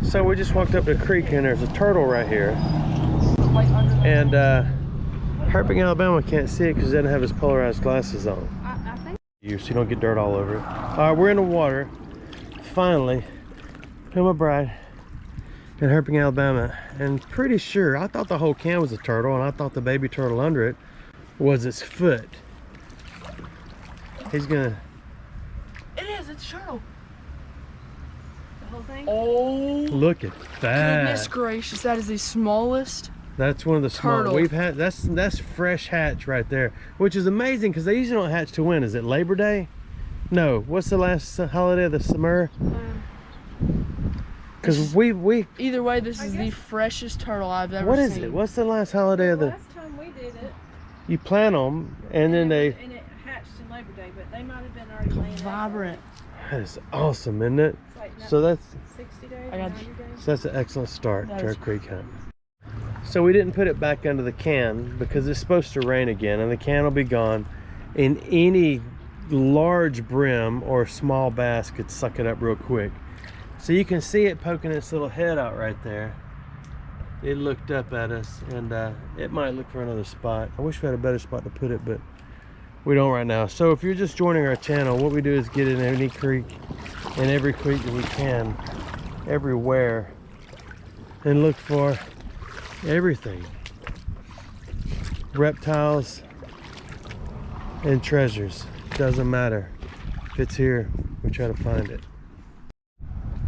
So we just walked up the creek and there's a turtle right here. And Herping Alabama can't see it because he doesn't have his polarized glasses on. I think So you don't get dirt all over it. Alright, we're in the water. Finally. With my bride in Herping Alabama. And pretty sure, I thought the whole can was a turtle, and I thought the baby turtle under it was its foot. He's gonna... it is, it's a turtle. The whole thing? Oh, look at that. Goodness gracious, that is the smallest. That's one of the small turtle we've had. That's fresh hatch right there, which is amazing because they usually don't hatch to when? Is it Labor Day? No. What's the last holiday of the summer? Because we either way, this is the freshest turtle I've ever seen. What is it? What's the last holiday of the? Last time we did it, You plant them and then they. and it hatched in Labor Day, but they might have been already laying Vibrant. That is awesome, isn't it? It's like So that's 60 days, I got 90 days. so that's an excellent start That to our is- creek hunt. So we didn't put it back under the can because it's supposed to rain again, and the can will be gone. And any large brim or small bass could suck it up real quick. So you can see it poking its little head out right there. It looked up at us, and it might look for another spot. I wish we had a better spot to put it, but we don't right now. So if you're just joining our channel, what we do is get in any creek, in every creek that we can, everywhere, and look for everything. Reptiles and treasures. Doesn't matter. If it's here, we try to find it.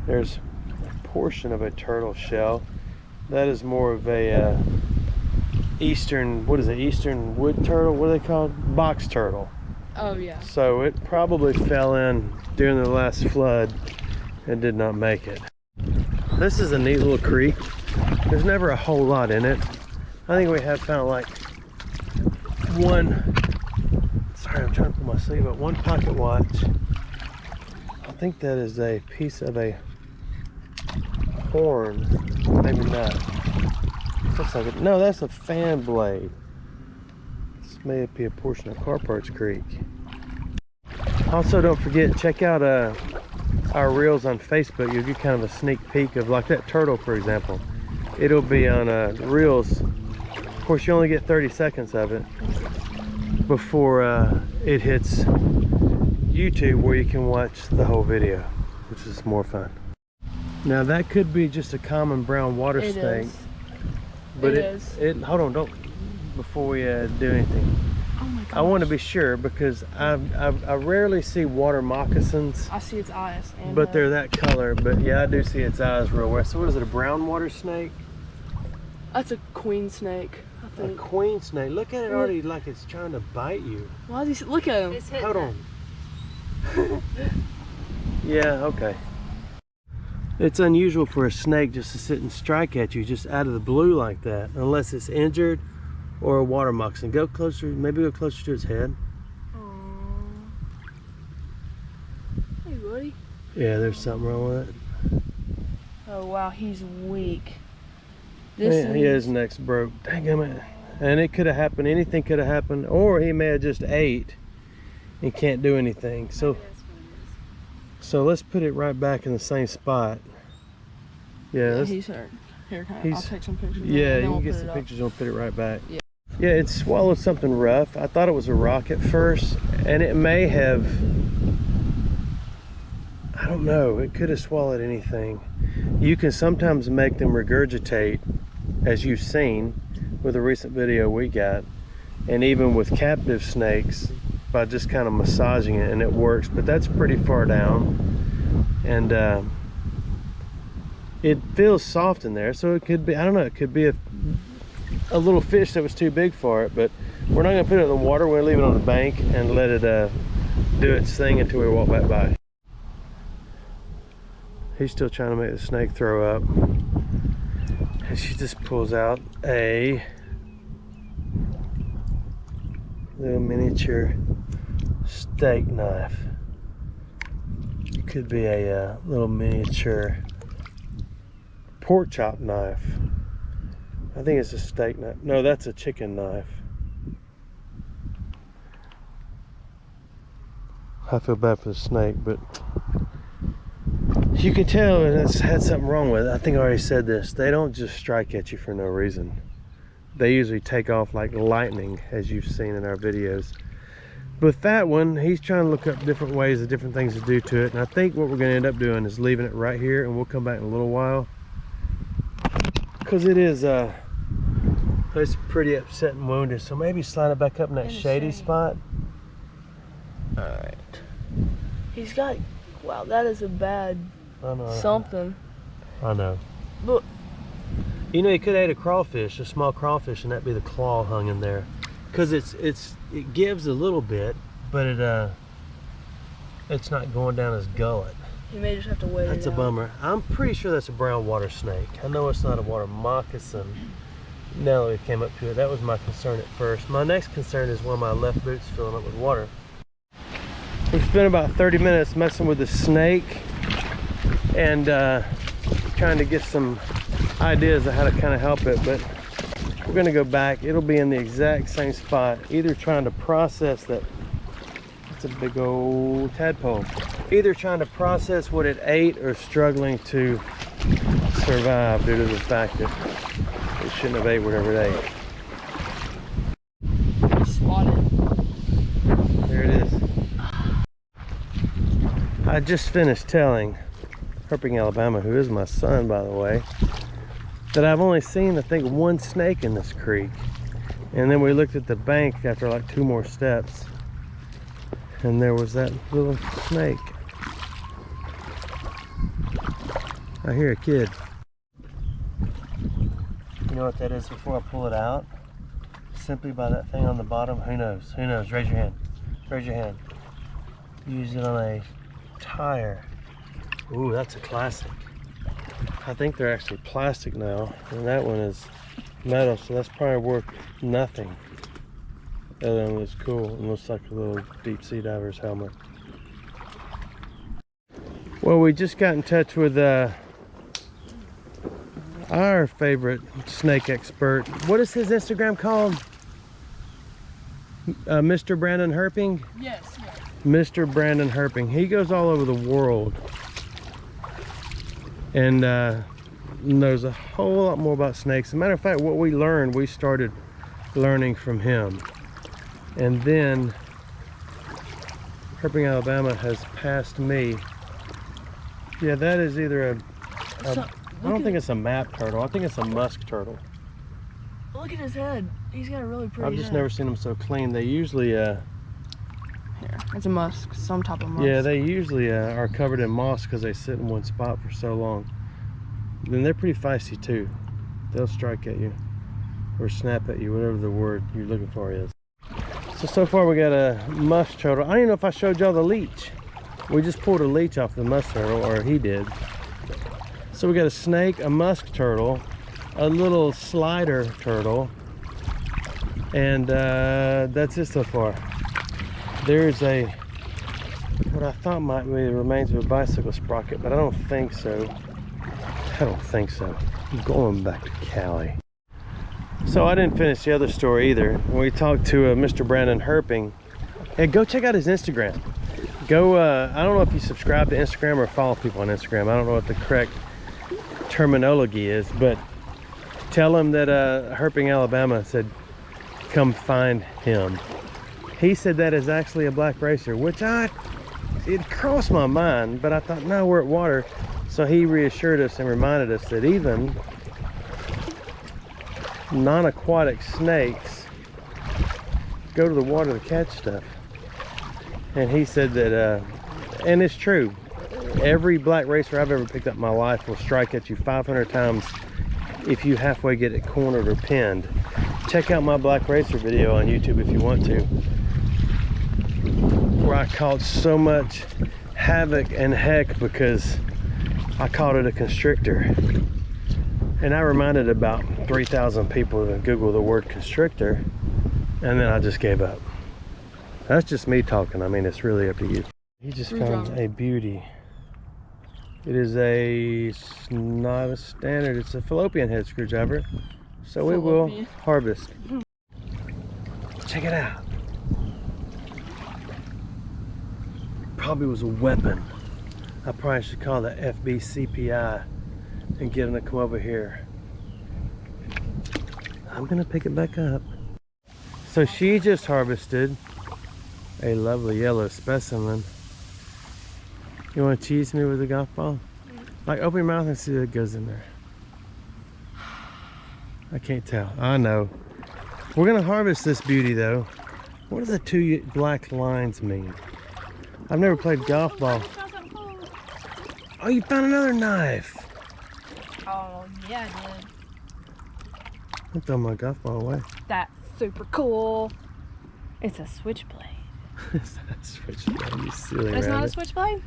There's a portion of a turtle shell. That is more of a eastern, what is it, eastern wood turtle? What are they called? Box turtle. Oh yeah. So it probably fell in during the last flood and did not make it. This is a neat little creek. There's never a whole lot in it. I think we have found like one, sorry, I'm trying to pull my sleeve up, one pocket watch. I think that is a piece of a horn, maybe not. Looks like it. No, that's a fan blade. This may be a portion of Carparts Creek. Also, don't forget, check out our reels on Facebook. You'll get kind of a sneak peek of like that turtle, for example. It'll be on reels. Of course, you only get 30 seconds of it before it hits YouTube, where you can watch the whole video, which is more fun. Now that could be just a common brown water snake, but it hold on, don't, before we do anything. Oh my god. I want to be sure because I rarely see water moccasins. I see its eyes. And, But they're that color. But yeah, I do see its eyes real well. So what is it, a brown water snake? that's a queen snake, I A think. queen snake. Look at it already like it's trying to bite you. Why is he? Look at him. It's hitting Hold it. on. Yeah, okay. It's unusual for a snake just to sit and strike at you just out of the blue like that, unless it's injured or a water moccasin. Go closer, maybe go closer to its head. Aww. Hey, buddy. Yeah, there's something wrong with it. Oh wow, he's weak. Yeah, his neck's broke. Dang it. And it could have happened, anything could have happened, or he may have just ate and can't do anything. So let's put it right back in the same spot. Yeah, he's hurt. Here, I'll take some pictures. Yeah, you can get some pictures and we'll put it right back. Yeah, it swallowed something rough. I thought it was a rock at first, and it may have, I don't know, it could have swallowed anything. You can sometimes make them regurgitate, as you've seen with a recent video we got, and even with captive snakes, by just kind of massaging it, and it works. But that's pretty far down, and it feels soft in there, so it could be, I don't know, it could be a little fish that was too big for it. But we're not going to put it in the water. We're going to leave it on the bank and let it do its thing until we walk back by. He's still trying to make the snake throw up, and she just pulls out a little miniature steak knife. It could be a little miniature pork chop knife. I think it's a steak knife. No, that's a chicken knife. I feel bad for the snake, but You can tell it's had something wrong with it. I think I already said this. They don't just strike at you for no reason. They usually take off like lightning, as you've seen in our videos. But that one, he's trying to look up different ways of different things to do to it. And I think what we're going to end up doing is leaving it right here, and we'll come back in a little while. Because it is, it's pretty upset and wounded. So maybe slide it back up in that shady spot. Alright. He's got, wow, that is a bad I know. something. I know. But you know, you could have ate a crawfish, a small crawfish, and that'd be the claw hung in there. Because it gives a little bit, but it's not going down his gullet. you may just have to wait. That's a bummer. I'm pretty sure that's a brown water snake. I know it's not a water moccasin. Now that we came up to it, that was my concern at first. My next concern is one of my left boots filling up with water. We spent about 30 minutes messing with the snake and trying to get some ideas of how to kind of help it, but we're going to go back. It'll be in the exact same spot, either trying to process that. It's a big old tadpole. Either trying to process what it ate or struggling to survive due to the fact that it shouldn't have ate whatever it ate. Spotted. There it is. I just finished telling Herping Alabama, who is my son by the way, that I've only seen I think one snake in this creek. And then we looked at the bank after like 2 more steps, and there was that little snake. I hear a kid. You know what that is before I pull it out? Simply by that thing on the bottom. Who knows? Who knows? Raise your hand. Raise your hand. Use it on a tire. Ooh, that's a classic. I think they're actually plastic now, and that one is metal, so that's probably worth nothing. The other one looks cool and looks like a little deep sea diver's helmet. Well, we just got in touch with our favorite snake expert. What is his Instagram called? Mr. Brandon Herping? Yes. Mr. Brandon Herping. He goes all over the world and knows a whole lot more about snakes. As a matter of fact, what we learned, we started learning from him. And then Herping Alabama has passed me. Yeah, that is either I don't think it's a map turtle. I think it's a musk turtle. Look at his head. He's got a really pretty I've just head. never seen them so clean. They usually Here, it's a musk. Some type of musk. yeah, they usually are covered in moss because they sit in one spot for so long. Then they're pretty feisty too. They'll strike at you or snap at you, whatever the word you're looking for is. So far we got a musk turtle. I don't even know if I showed y'all the leech. We just pulled a leech off the musk turtle, or he did. So we got a snake, a musk turtle, a little slider turtle, and that's it so far. There's what I thought might be the remains of a bicycle sprocket, but I don't think so. I don't think so. I'm going back to Cali. So I didn't finish the other story either. We talked to Mr. Brandon Herping. Hey, go check out his Instagram. Go, I don't know if you subscribe to Instagram or follow people on Instagram. I don't know what the correct terminology is, but tell him that Herping Alabama said come find him. He said that is actually a black racer, which it crossed my mind, but I thought, no, we're at water. So he reassured us and reminded us that even non-aquatic snakes go to the water to catch stuff. And he said that, and it's true, every black racer I've ever picked up in my life will strike at you 500 times if you halfway get it cornered or pinned. Check out my black racer video on YouTube if you want to, where I caught so much havoc and heck because I caught it a constrictor. And I reminded about 3,000 people to Google the word constrictor, and then I just gave up. That's just me talking. I mean, it's really up to you. He just found a beauty. It is not a standard, it's a fallopian head screwdriver. So we will harvest. Check it out. Probably was a weapon I probably should call the FBCPI and get them to come over here. I'm gonna pick it back up. So she just harvested a lovely yellow specimen. You want to cheese me with a golf ball? Like, open your mouth and see what goes in there. I can't tell. I know. We're gonna harvest this beauty though. What do the two black lines mean? I've never played golf ball. Oh, you found another knife. Oh, yeah, I did. I throw my golf ball away. That's super cool. It's a switchblade. Is that a switchblade? You silly It's not a rabbit. switchblade?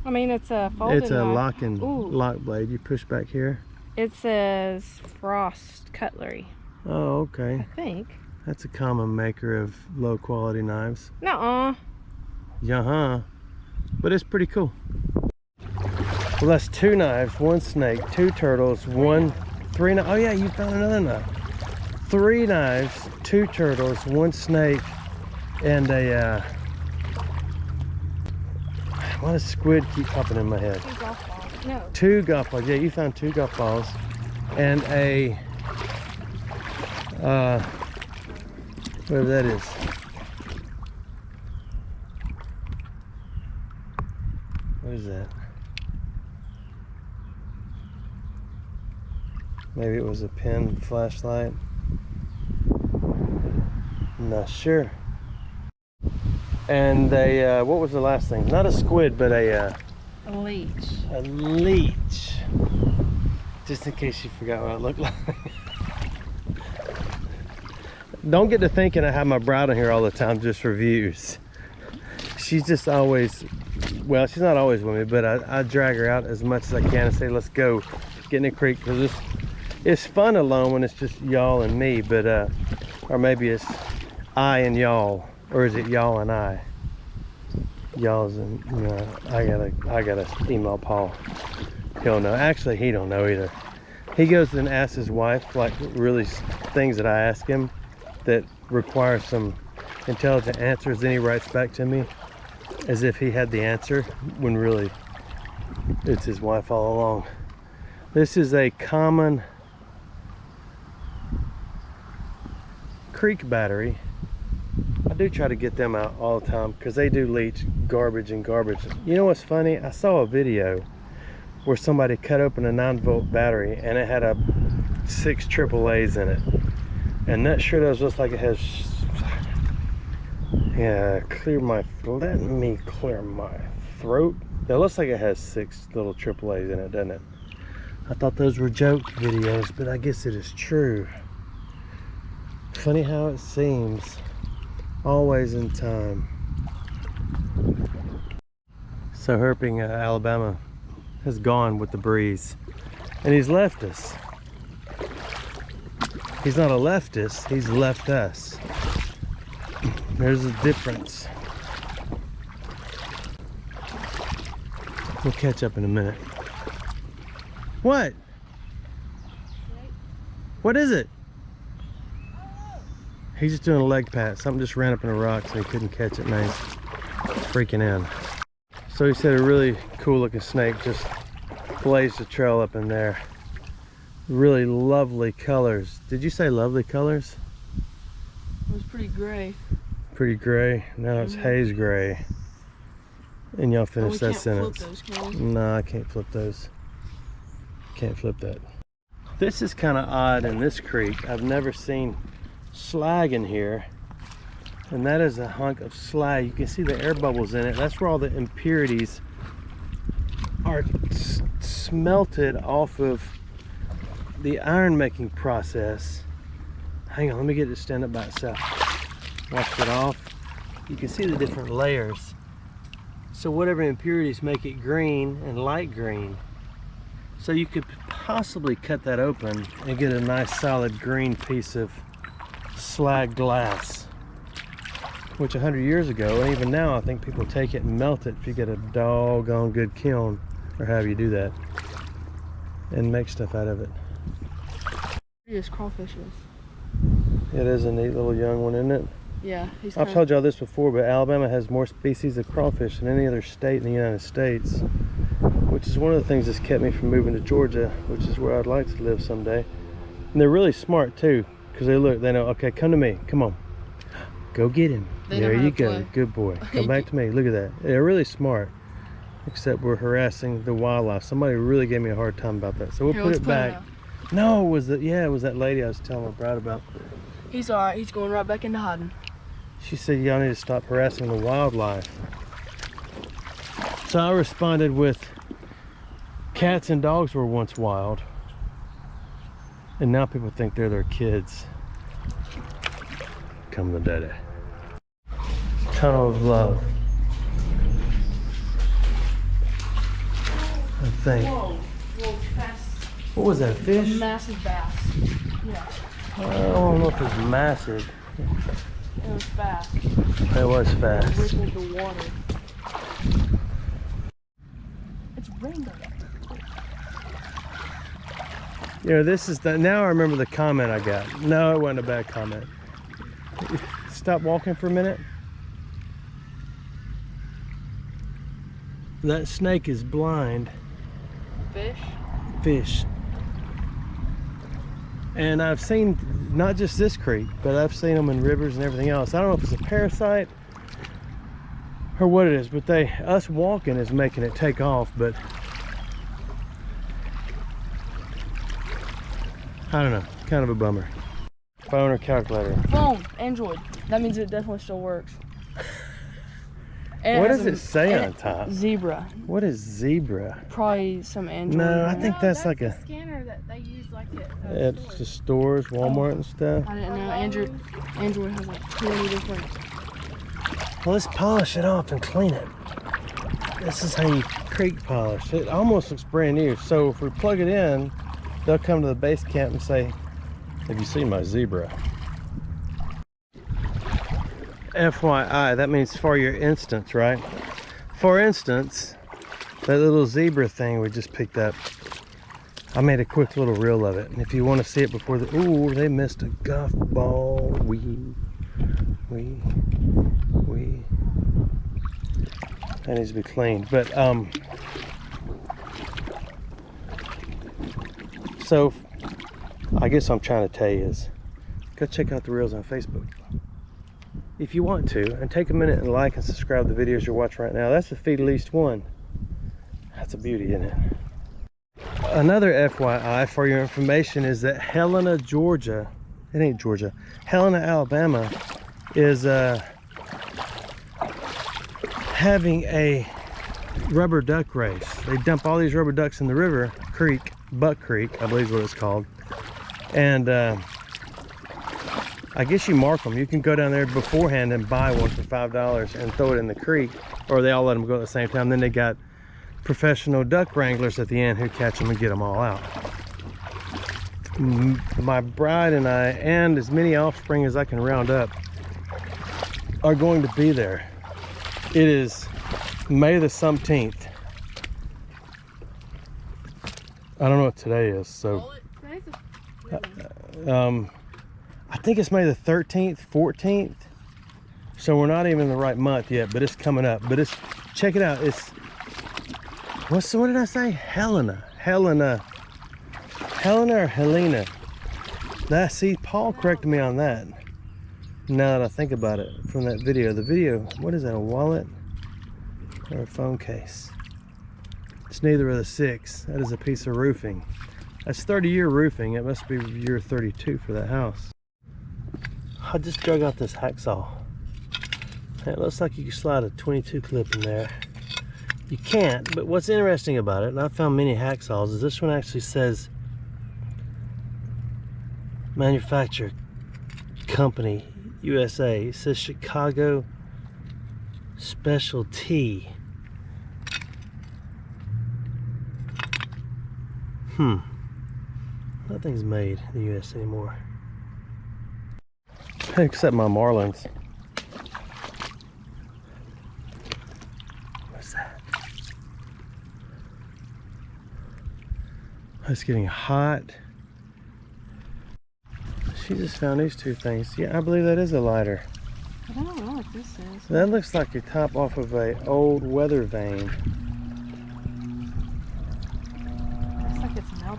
I mean, it's a folding It's a knife. lock blade. You push back here. It says Frost Cutlery, Oh, I okay. think. That's a common maker of low quality knives. Nuh-uh. Yeah, but it's pretty cool. Well, that's 2 knives, 1 snake, 2 turtles, 3 knives. Oh yeah, you found another knife. 3 knives, 2 turtles, 1 snake, and a why does squid keep popping in my head? 2 golf balls. No. 2 golf balls. Yeah, you found 2 golf balls, and a whatever that is. What is that? Maybe it was a pen flashlight. Not sure. And a what was the last thing? Not a squid, but A leech. a leech. Just in case you forgot what it looked like. Don't get to thinking I have my bride on here all the time just for views. She's just always, well, she's not always with me, but I drag her out as much as I can and say, let's go get in the creek, because it's fun alone when it's just y'all and me, but or maybe it's I and y'all, or is it y'all and I? Y'all's and, you know, I gotta email Paul. He'll know. Actually, he don't know either. He goes and asks his wife like really things that I ask him that require some intelligent answers, then he writes back to me as if he had the answer when really it's his wife all along. This is a common creek battery. I do try to get them out all the time because they do leach garbage and garbage. You know what's funny? I saw a video where somebody cut open a 9-volt battery and it had 6 AAAs in it. And that sure does look like it has, yeah, let me clear my throat. It looks like it has 6 little AAAs in it, doesn't it? I thought those were joke videos, but I guess it is true. Funny how it seems, always in time. So Herping Alabama has gone with the breeze, and he's left us. He's not a leftist, he's left us. There's a difference. We'll catch up in a minute. What? What is it? He's just doing a leg pat. Something just ran up in a rock so he couldn't catch it, man. He's freaking in. So he said a really cool looking snake just blazed a trail up in there. Really lovely colors. Did you say lovely colors? It was pretty gray. Pretty gray. Now it's haze gray. And y'all finish that sentence. Flip those, can we? No, I can't flip those. Can't flip that. This is kind of odd in this creek. I've never seen slag in here. And that is a hunk of slag. You can see the air bubbles in it. That's where all the impurities are smelted off of the iron making process. Hang on, let me get it to stand up by itself. Wash it off. You can see the different layers. So whatever impurities make it green and light green. So you could possibly cut that open and get a nice solid green piece of slag glass. Which 100 years ago, and even now, I think people take it and melt it if you get a doggone good kiln, or have you do that, and make stuff out of it. This crawfish is. It is a neat little young one, isn't it? Yeah, he's I've told y'all this before, but Alabama has more species of crawfish than any other state in the United States. which is one of the things that's kept me from moving to Georgia, which is where I'd like to live someday. And they're really smart too, because they know, okay, come to me, come on. Go get him. There you go, good boy. Come back to me, look at that. They're really smart, except we're harassing the wildlife. Somebody really gave me a hard time about that, so we'll put it back. No, it was that lady I was telling my bride about. He's all right, he's going right back into hiding. She said, y'all need to stop harassing the wildlife. So I responded with, cats and dogs were once wild, and now people think they're their kids. Come the daddy. Tunnel of love. I think. Whoa, fast. What was that, a fish? A massive bass. Yeah. I don't know if it's massive. It was fast. It was fast. It rippled the water. It's rainbow. You know, this is the, now I remember the comment I got. No, it wasn't a bad comment. Stop walking for a minute. That snake is blind. Fish? Fish. And I've seen not just this creek, but I've seen them in rivers and everything else. I don't know if it's a parasite or what it is, but us walking is making it take off, but I don't know, kind of a bummer. Phone or calculator? Phone, Android. That means it definitely still works. And what does it say on top? Zebra. What is zebra? Probably some Android. No, I think that's like a scanner that they use like at it's the stores, Walmart and stuff. I didn't know. Android has like 20 different. Well, let's polish it off and clean it. This is how you creek polish. It almost looks brand new. So if we plug it in, they'll come to the base camp and say, have you seen my zebra? FYI, that means for your instance, right? For instance, that little zebra thing we just picked up, I made a quick little reel of it. And if you want to see it before ooh, they missed a golf ball. That needs to be cleaned. But, so I guess what I'm trying to tell you is, go check out the reels on Facebook if you want to, and take a minute and like and subscribe to the videos you're watching right now. That's the feed least one. That's a beauty, isn't it? Another FYI for your information is that Helena, Georgia, it ain't Georgia, Helena, Alabama is having a rubber duck race. They dump all these rubber ducks in the river, Buck Creek, I believe is what it's called. And I guess you mark them. You can go down there beforehand and buy one for $5 and throw it in the creek, or they all let them go at the same time. Then they got professional duck wranglers at the end who catch them and get them all out. My bride and I, and as many offspring as I can round up, are going to be there. It is May the 17th. I don't know what today is, so I think it's May the 13th, 14th. So we're not even in the right month yet, but it's coming up. But it's, check it out. It's, what did I say? Helena or Helena? That, see, Paul corrected me on that. Now that I think about it, from that video. The video, what is that, a wallet or a phone case? It's neither of the six. That is a piece of roofing. That's 30-year roofing. It must be year 32 for that house. I just dug out this hacksaw. It looks like you can slide a 22 clip in there. You can't, but what's interesting about it, and I've found many hacksaws, is this one actually says manufacturer company USA. It says Chicago Specialty. Nothing's made in the US anymore, except my marlins. What's that? It's getting hot. She just found these two things. Yeah, I believe that is a lighter. I don't know what this is. That looks like a top off of a old weather vane.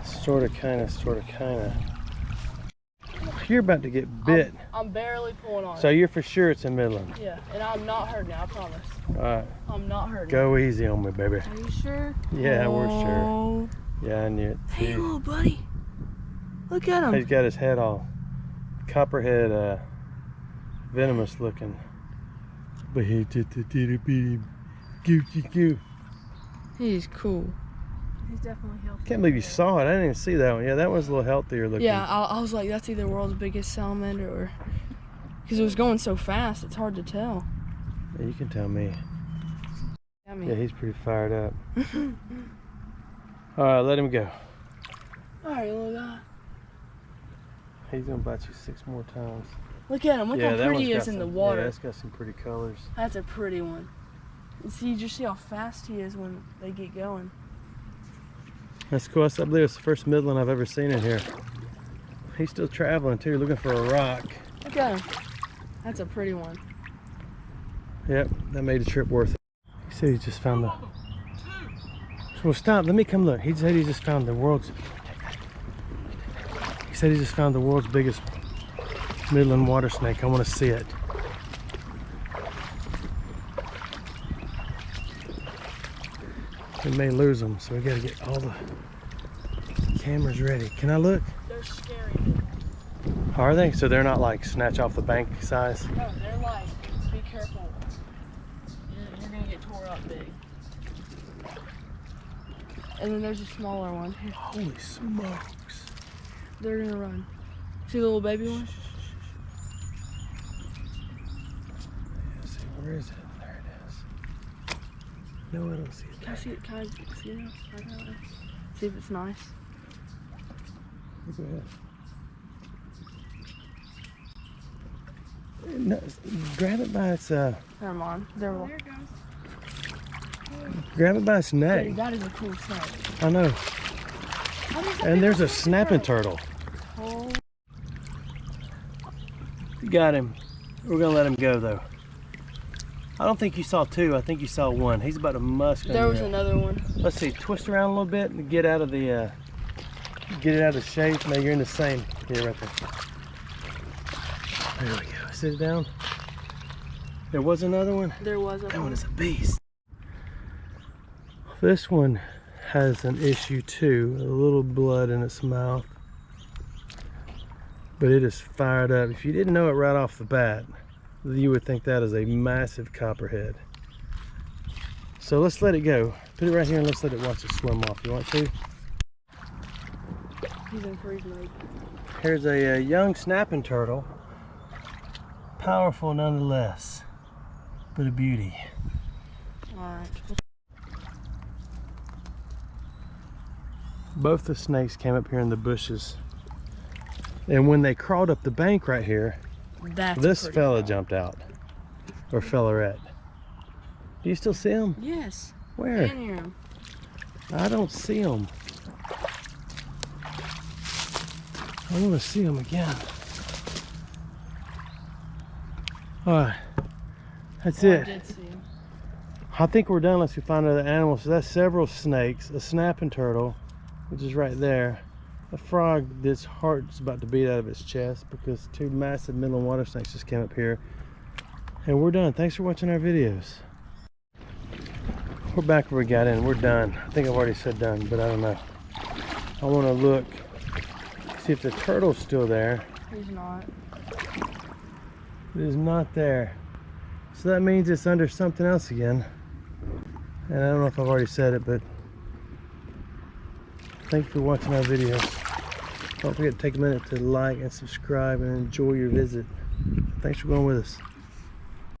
Sorta, kinda. You're about to get bit. I'm barely pulling on So it. you're for sure it's in Midland. Yeah, and I'm not hurting it, I promise. Alright, I'm not hurting go easy on me, baby. it. Are you sure? Yeah, we're sure. Oh. Yeah, I knew it. Hey, See? little buddy. Look at him. He's got his head all copperhead, venomous looking. But he did beat him. Goo. He's cool. He's definitely healthy. Can't believe you saw it. I didn't even see that one. Yeah, that one's a little healthier looking. Yeah, I was like, that's either world's biggest salamander or... Because it was going so fast, it's hard to tell. Yeah, you can tell me. I mean, Yeah, he's pretty fired up. Alright, let him go. alright, little guy. He's gonna bite you 6 more times. Look at him. Look how that pretty he one's is got in the some- water. Yeah, it's got some pretty colors. That's a pretty one. And see, you just see how fast he is when they get going. That's cool. I believe it's the first Midland I've ever seen in here. He's still traveling too, looking for a rock. Look at him. That's a pretty one. Yep, that made the trip worth it. He said he just found the... Well, stop. Let me come look. He said he just found the world's... He said he just found the world's biggest Midland water snake. I want to see it. We may lose them, so we got to get all the cameras ready. Can I look? They're scary. Are they? So they're not like snatch off the bank size? No, they're like, be careful. You're going to get tore up big. And then there's a smaller one. Here. Holy smokes. They're going to run. See the little baby one? Let's see, where is it? There it is. No, I don't see it. Can I see it? Can I see it? Right now? See if it's nice. Go ahead. No, grab it by its Never mind. There it grab it by its goes. neck. That is a cool snake. I know. And there's a snapping turtle. Oh. You got him. We're gonna let him go though. I don't think you saw 2. I think you saw 1. He's about to musk. There was another one. Let's see. Twist around a little bit and get out of the. Get it out of shape. No, you're in the same. Here, right there. There we go. Sit it down. There was another one. There was a That one is a beast. This one has an issue too. A little blood in its mouth. But it is fired up. If you didn't know it right off the bat, you would think that is a massive copperhead. So let's let it go. Put it right here and let's let it watch it swim off. You want to? He's in freeze mode. Here's a young snapping turtle. Powerful nonetheless, but a beauty. Alright. Both the snakes came up here in the bushes. And when they crawled up the bank right here, That's this pretty fella fun. jumped out. Or fellerette. Do you still see him? Yes. Where? Can hear him. I don't see him. I want to see him again. Alright. That's Oh, I it. did see him. I think we're done unless we find other animals. So that's several snakes, a snapping turtle, which is right there, a frog that's heart's about to beat out of its chest because 2 massive Midland water snakes just came up here. And we're done. Thanks for watching our videos. We're back where we got in. We're done. I think I've already said done, but I don't know. I want to look, see if the turtle's still there. He's not. It is not there. So that means it's under something else again. And I don't know if I've already said it, but thank you for watching our videos. Don't forget to take a minute to like and subscribe and enjoy your visit. Thanks for going with us.